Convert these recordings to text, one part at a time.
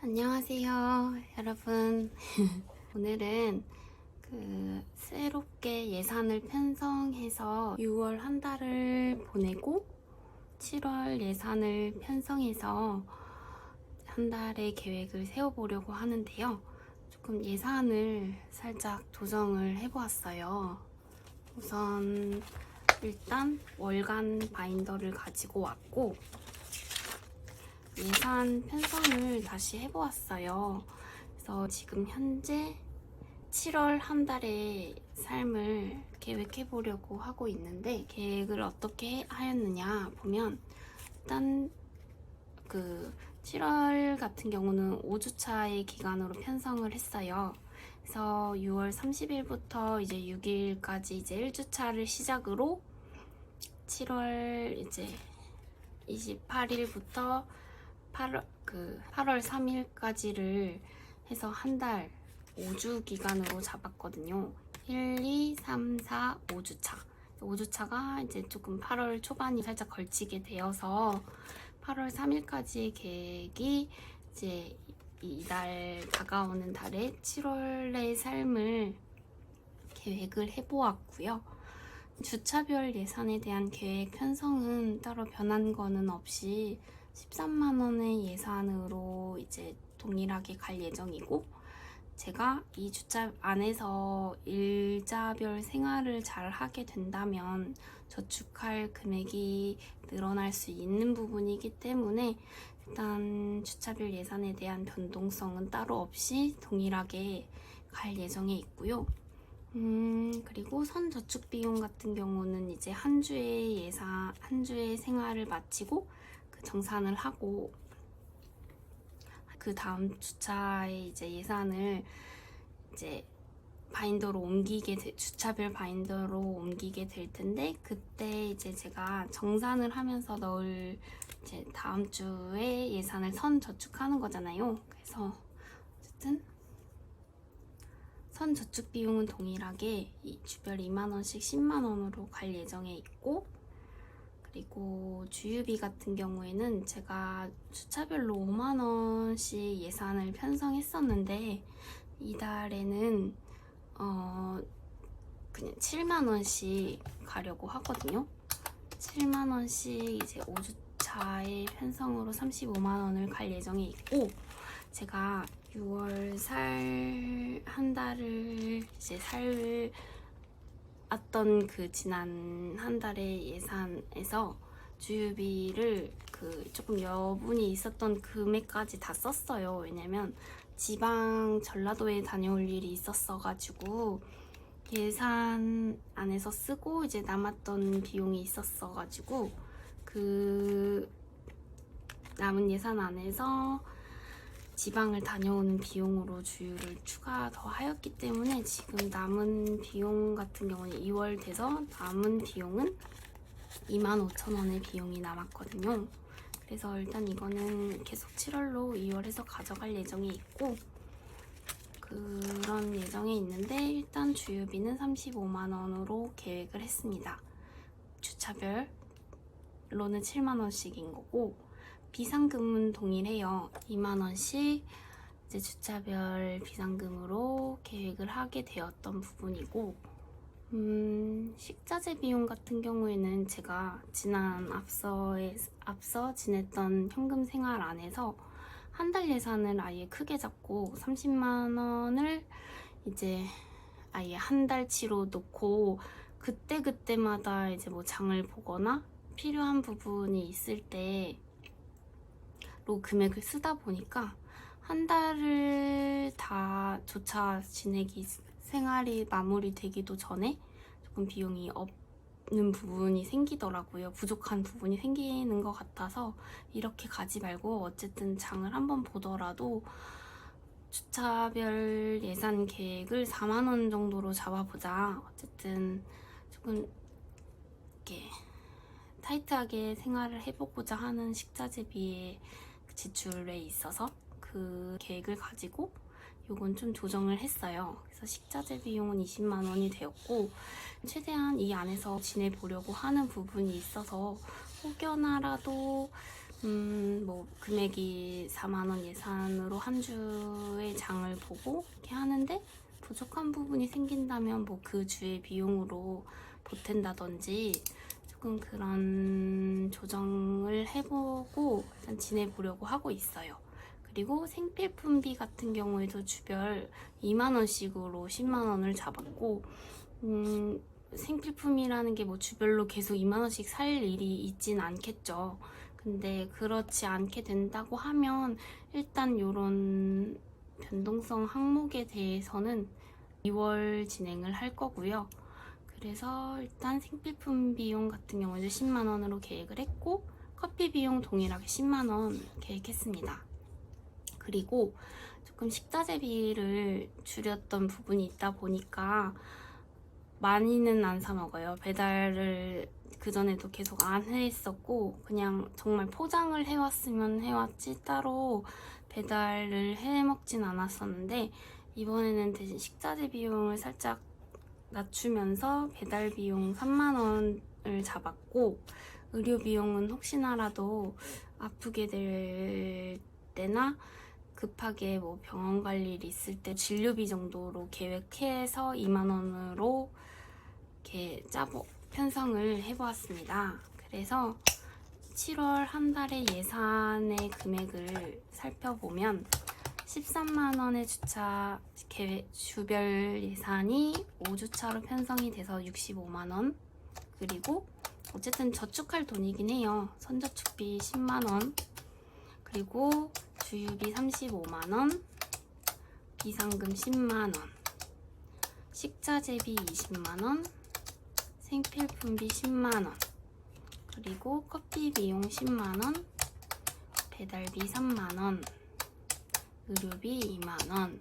안녕하세요, 여러분. 오늘은 새롭게 예산을 편성해서 6월 한 달을 보내고 7월 예산을 편성해서 한 달의 계획을 세워보려고 하는데요. 조금 예산을 살짝 조정을 해보았어요. 우선 일단 월간 바인더를 가지고 왔고 예산 편성을 다시 해보았어요. 그래서 지금 현재 7월 한 달의 삶을 계획해 보려고 하고 있는데, 계획을 어떻게 하였느냐 보면, 일단 7월 같은 경우는 5주차의 기간으로 편성을 했어요. 그래서 6월 30일부터 이제 6일까지 이제 1주차를 시작으로 7월 이제 28일부터 8월 3일까지를 해서 한 달 5주 기간으로 잡았거든요. 1, 2, 3, 4, 5주차. 5주차가 이제 조금 8월 초반이 살짝 걸치게 되어서 8월 3일까지 계획이 이제 이달 다가오는 달에 7월의 삶을 계획을 해보았고요. 주차별 예산에 대한 계획 편성은 따로 변한 거는 없이 13만 원의 예산으로 이제 동일하게 갈 예정이고, 제가 이 주차 안에서 일자별 생활을 잘 하게 된다면 저축할 금액이 늘어날 수 있는 부분이기 때문에 일단 주차별 예산에 대한 변동성은 따로 없이 동일하게 갈 예정에 있고요. 그리고 선저축 비용 같은 경우는 이제 한 주의 생활을 마치고 정산을 하고 그 다음 주차에 이제 예산을 이제 주차별 바인더로 옮기게 될 텐데, 그때 이제 제가 정산을 하면서 넣을 이제 다음 주에 예산을 선저축하는 거잖아요. 그래서 어쨌든 선저축 비용은 동일하게 주별 2만 원씩 10만 원으로 갈 예정에 있고, 그리고 주유비 같은 경우에는 제가 주차별로 5만 원씩 예산을 편성했었는데, 이달에는 그냥 7만 원씩 가려고 하거든요. 7만 원씩 이제 5주차의 편성으로 35만 원을 갈 예정에 있고, 제가 6월 한 달을 이제 살았던 지난 한 달의 예산에서 주유비를 조금 여분이 있었던 금액까지 다 썼어요. 왜냐면 지방 전라도에 다녀올 일이 있었어가지고 예산 안에서 쓰고 이제 남았던 비용이 있었어가지고 그 남은 예산 안에서 지방을 다녀오는 비용으로 주유를 추가 더 하였기 때문에 지금 남은 비용 같은 경우는 2월 돼서 남은 비용은 25,000원의 비용이 남았거든요. 그래서 일단 이거는 계속 7월로 2월에서 가져갈 예정이 있고, 그런 예정에 있는데 일단 주유비는 35만 원으로 계획을 했습니다. 주차별로는 7만 원씩인 거고, 비상금은 동일해요. 2만 원씩 이제 주차별 비상금으로 계획을 하게 되었던 부분이고, 식자재 비용 같은 경우에는 제가 앞서 지냈던 현금 생활 안에서 한 달 예산을 아예 크게 잡고 30만 원을 이제 아예 한 달치로 놓고 그때그때마다 이제 뭐 장을 보거나 필요한 부분이 있을 때로 금액을 쓰다 보니까 한 달을 다 조차 생활이 마무리되기도 전에 조금 비용이 없는 부분이 생기더라고요. 부족한 부분이 생기는 것 같아서 이렇게 가지 말고 어쨌든 장을 한번 보더라도 주차별 예산 계획을 4만 원 정도로 잡아보자. 어쨌든 조금 이렇게 타이트하게 생활을 해보고자 하는 식자재비의 지출에 있어서 그 계획을 가지고 요건 좀 조정을 했어요. 그래서 식자재 비용은 20만 원이 되었고, 최대한 이 안에서 지내보려고 하는 부분이 있어서 혹여나라도 뭐 금액이 4만 원 예산으로 한 주의 장을 보고 이렇게 하는데 부족한 부분이 생긴다면 뭐 그 주의 비용으로 보탠다든지 조금 그런 조정을 해보고 일단 지내보려고 하고 있어요. 그리고 생필품비 같은 경우에도 주별 2만 원씩으로 10만 원을 잡았고, 생필품이라는 게 뭐 주별로 계속 2만 원씩 살 일이 있진 않겠죠. 근데 그렇지 않게 된다고 하면 일단 이런 변동성 항목에 대해서는 2월 진행을 할 거고요. 그래서 일단 생필품 비용 같은 경우는 10만 원으로 계획을 했고, 커피 비용 동일하게 10만 원 계획했습니다. 그리고 조금 식자재비를 줄였던 부분이 있다 보니까 많이는 안 사 먹어요. 배달을 그전에도 계속 안 했었고, 그냥 정말 포장을 해왔으면 해왔지 따로 배달을 해 먹진 않았었는데, 이번에는 대신 식자재 비용을 살짝 낮추면서 배달 비용 3만 원을 잡았고, 의료 비용은 혹시나라도 아프게 될 때나 급하게 뭐 병원 갈 일이 있을 때 진료비 정도로 계획해서 2만 원으로 이렇게 편성을 해보았습니다. 그래서 7월 한 달의 예산의 금액을 살펴보면 13만 원의 주차 주별 예산이 5주차로 편성이 돼서 65만 원, 그리고 어쨌든 저축할 돈이긴 해요. 선저축비 10만 원, 그리고 주유비 35만 원, 비상금 10만 원, 식자재비 20만 원, 생필품비 10만 원, 그리고 커피 비용 10만 원, 배달비 3만 원, 의료비 2만 원.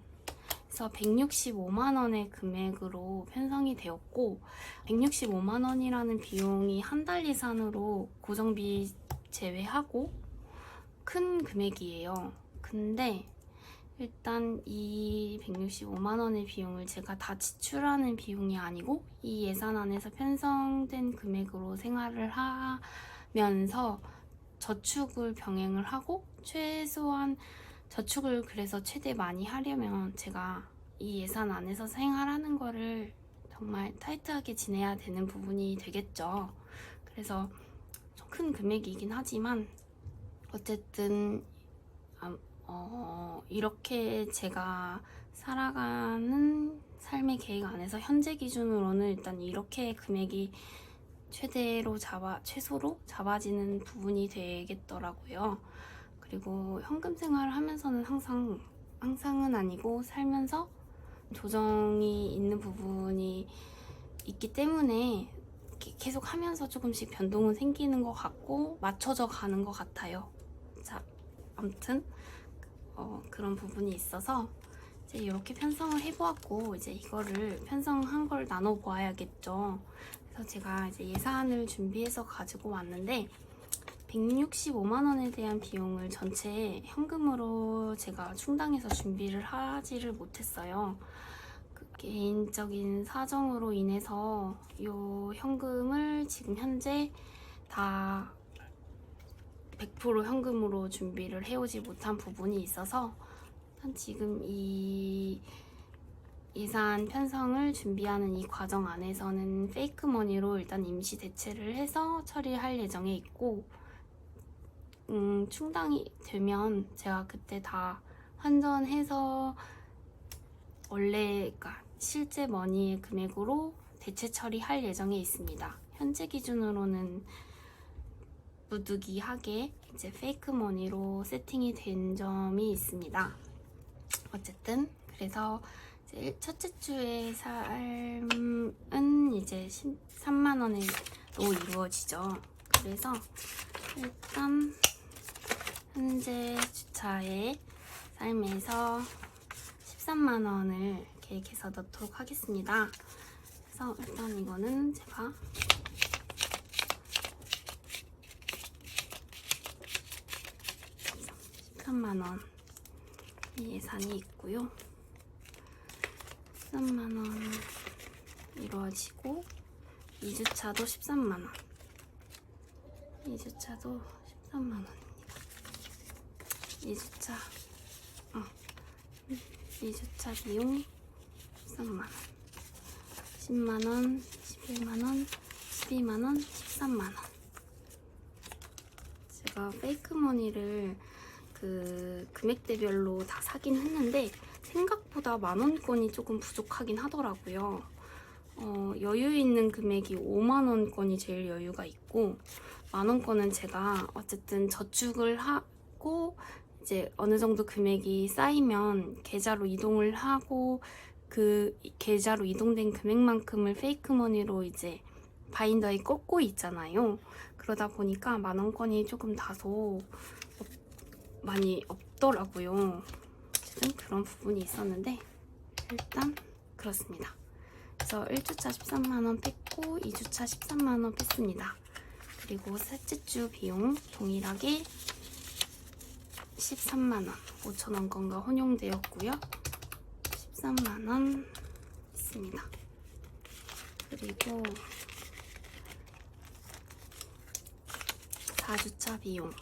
그래서 165만 원의 금액으로 편성이 되었고, 165만 원이라는 비용이 한 달 예산으로 고정비 제외하고 큰 금액이에요. 근데 일단 이 165만 원의 비용을 제가 다 지출하는 비용이 아니고 이 예산 안에서 편성된 금액으로 생활을 하면서 저축을 병행을 하고, 최소한 저축을 그래서 최대 많이 하려면 제가 이 예산 안에서 생활하는 거를 정말 타이트하게 지내야 되는 부분이 되겠죠. 그래서 좀 큰 금액이긴 하지만 어쨌든 이렇게 제가 살아가는 삶의 계획 안에서 현재 기준으로는 일단 이렇게 금액이 최소로 잡아지는 부분이 되겠더라고요. 그리고 현금 생활을 하면서는 항상은 아니고 살면서 조정이 있는 부분이 있기 때문에 계속 하면서 조금씩 변동은 생기는 것 같고 맞춰져 가는 것 같아요. 자, 아무튼 그런 부분이 있어서 이제 이렇게 편성을 해보았고, 이제 이거를 편성한 걸 나눠보아야겠죠. 그래서 제가 이제 예산을 준비해서 가지고 왔는데 165만 원에 대한 비용을 전체 현금으로 제가 충당해서 준비를 하지를 못했어요. 개인적인 사정으로 인해서 이 현금을 지금 현재 다 100% 현금으로 준비를 해오지 못한 부분이 있어서 지금 이 예산 편성을 준비하는 이 과정 안에서는 페이크 머니로 일단 임시 대체를 해서 처리할 예정에 있고, 충당이 되면 제가 그때 다 환전해서 그러니까 실제 머니의 금액으로 대체 처리할 예정에 있습니다. 현재 기준으로는 무드기하게 이제 페이크 머니로 세팅이 된 점이 있습니다. 어쨌든 그래서 이제 첫째 주의 삶은 이제 3만 원으로 이루어지죠. 그래서 일단 현재 주차의 삶에서 13만 원을 계획해서 넣도록 하겠습니다. 그래서 일단 이거는 제가 13만 원 예산이 있고요. 13만 원 이루어지고 2주차도 13만 원. 2주차도 13만 원입니다. 2주차 비용 13만 원. 10만 원, 11만 원, 12만 원, 13만 원. 제가 페이크머니를 그 금액대별로 다 사긴 했는데 생각보다 만원권이 조금 부족하긴 하더라고요. 여유 있는 금액이 5만원권이 제일 여유가 있고, 만원권은 제가 어쨌든 저축을 하고 이제 어느 정도 금액이 쌓이면 계좌로 이동을 하고 그 계좌로 이동된 금액만큼을 페이크머니로 이제 바인더에 꽂고 있잖아요. 그러다 보니까 만원권이 조금 다소 많이 없더라고요. 어쨌든 그런 부분이 있었는데 일단 그렇습니다. 그래서 1주차 13만원 뺐고 2주차 13만원 뺐습니다. 그리고 셋째 주 비용 동일하게 13만원 5,000원권과 혼용되었고요. 13만원 있습니다. 그리고 4주차 비용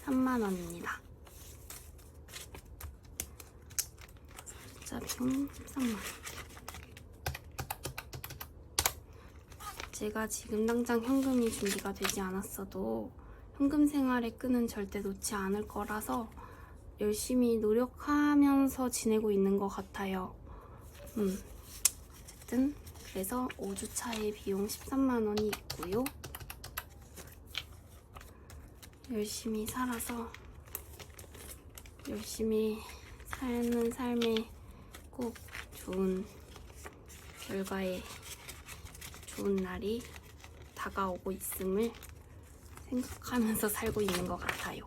13만원입니다. 4주차 비용 13만원. 제가 지금 당장 현금이 준비가 되지 않았어도 현금 생활의 끈은 절대 놓지 않을 거라서 열심히 노력하면서 지내고 있는 것 같아요. 어쨌든 그래서 5주차의 비용 13만원이 있고요. 열심히 살아서 열심히 사는 삶에 꼭 좋은 결과에 좋은 날이 다가오고 있음을 생각하면서 살고 있는 것 같아요.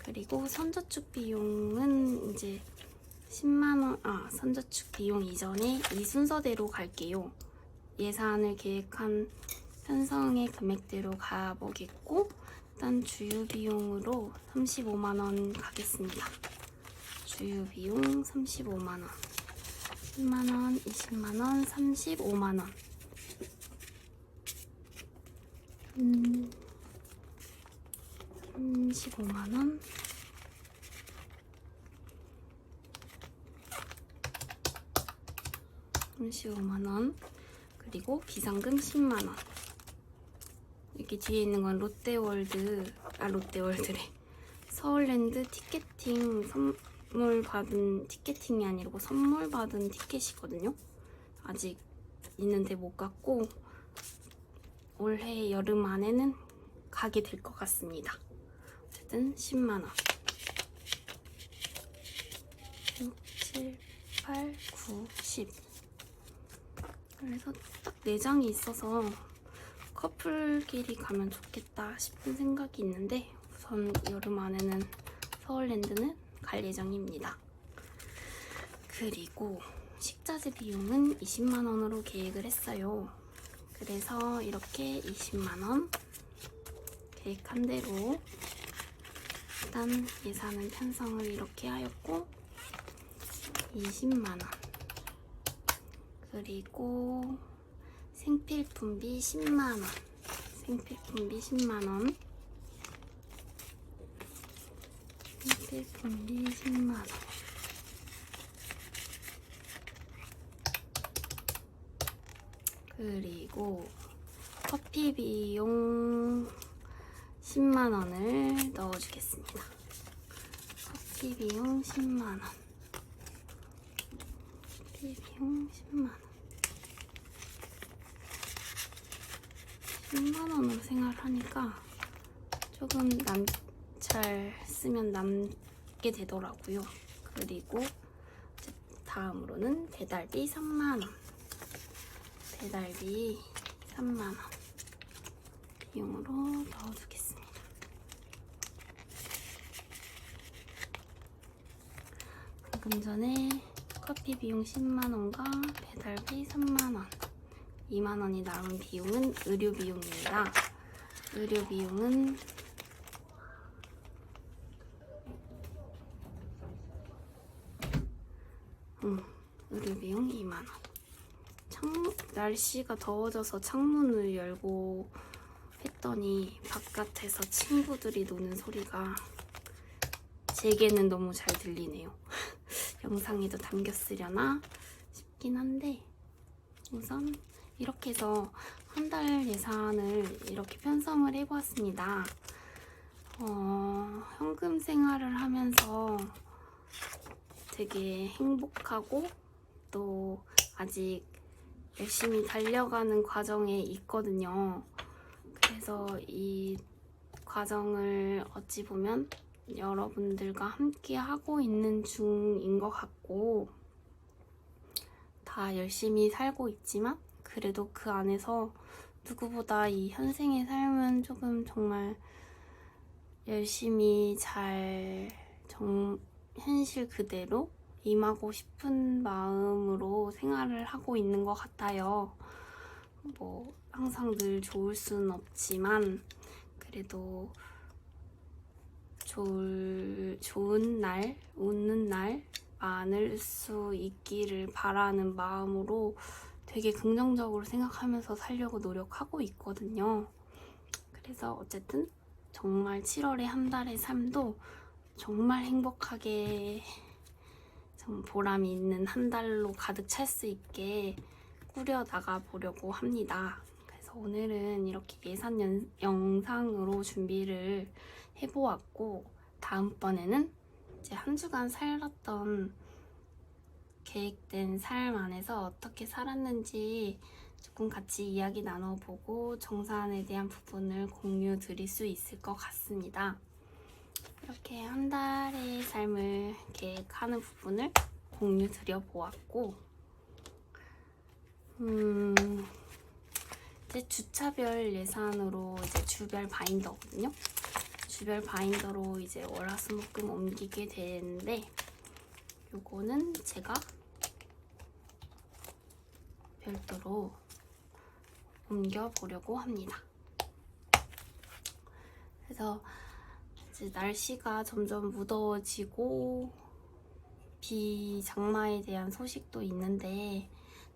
그리고 선저축 비용은 이제 10만원, 선저축 비용 이전에 이 순서대로 갈게요. 예산을 계획한 편성의 금액대로 가보겠고, 일단 주유 비용으로 35만원 가겠습니다. 주유 비용 35만원. 10만원, 20만원, 35만원. 35만원. 35만원. 그리고 비상금 10만원. 여기 뒤에 있는 건 롯데월드래. 서울랜드 티켓팅 선물 받은 티켓팅이 아니고 선물 받은 티켓이거든요. 아직 있는데 못 갔고 올해 여름 안에는 가게 될 것 같습니다. 어쨌든 10만원. 6, 7, 8, 9, 10. 그래서 딱 4장이 있어서 커플끼리 가면 좋겠다 싶은 생각이 있는데 우선 여름 안에는 서울랜드는 갈 예정입니다. 그리고 식자재 비용은 20만원으로 계획을 했어요. 그래서 이렇게 20만원 계획한 대로 일단 예산은 편성을 이렇게 하였고 20만원. 그리고 생필품비 10만원. 생필품비 10만원. 생필품비 10만원. 그리고 커피 비용 10만원을 넣어주겠습니다. 커피 비용 10만원. 커피 비용 10만원. 10만원으로 생활하니까 조금 잘 쓰면 남게 되더라고요. 그리고 다음으로는 배달비 3만원. 배달비 3만원 비용으로 넣어주겠습니다. 방금 전에 커피 비용 10만원과 배달비 3만원, 2만원이 남은 비용은 의료 비용입니다. 의료 비용은 의료 비용 2만원. 날씨가 더워져서 창문을 열고 했더니 바깥에서 친구들이 노는 소리가 제게는 너무 잘 들리네요. 영상에도 담겼으려나 싶긴 한데, 우선 이렇게 해서 한 달 예산을 이렇게 편성을 해보았습니다. 현금 생활을 하면서 되게 행복하고 또 아직 열심히 달려가는 과정에 있거든요. 그래서 이 과정을 어찌 보면 여러분들과 함께 하고 있는 중인 것 같고, 다 열심히 살고 있지만 그래도 그 안에서 누구보다 이 현생의 삶은 조금 정말 열심히 잘 현실 그대로 임하고 싶은 마음으로 생활을 하고 있는 것 같아요. 뭐 항상 늘 좋을 수는 없지만 그래도 좋은 날, 웃는 날 많을 수 있기를 바라는 마음으로 되게 긍정적으로 생각하면서 살려고 노력하고 있거든요. 그래서 어쨌든 정말 7월의 한 달의 삶도 정말 행복하게 좀 보람이 있는 한 달로 가득 찰 수 있게 꾸려 나가 보려고 합니다. 그래서 오늘은 이렇게 예산 영상으로 준비를 해보았고, 다음번에는 이제 한 주간 살았던 계획된 삶 안에서 어떻게 살았는지 조금 같이 이야기 나눠보고 정산에 대한 부분을 공유 드릴 수 있을 것 같습니다. 이렇게 한 달의 삶을 계획하는 부분을 공유 드려보았고, 이제 주차별 예산으로 이제 주별 바인더거든요. 주별 바인더로 이제 월화수목금 옮기게 되는데, 요거는 제가 별도로 옮겨보려고 합니다. 그래서 이제 날씨가 점점 무더워지고 비장마에 대한 소식도 있는데,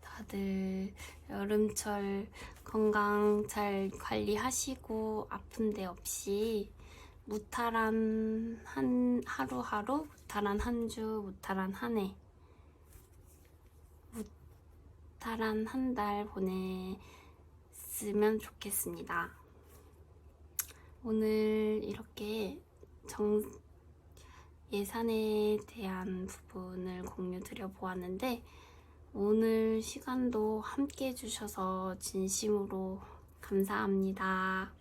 다들 여름철 건강 잘 관리하시고 아픈 데 없이 무탈한 하루하루, 무탈한 한 주, 무탈한 한 해, 무탈한 한 달 보냈으면 좋겠습니다. 오늘 이렇게 예산에 대한 부분을 공유 드려보았는데, 오늘 시간도 함께 해주셔서 진심으로 감사합니다.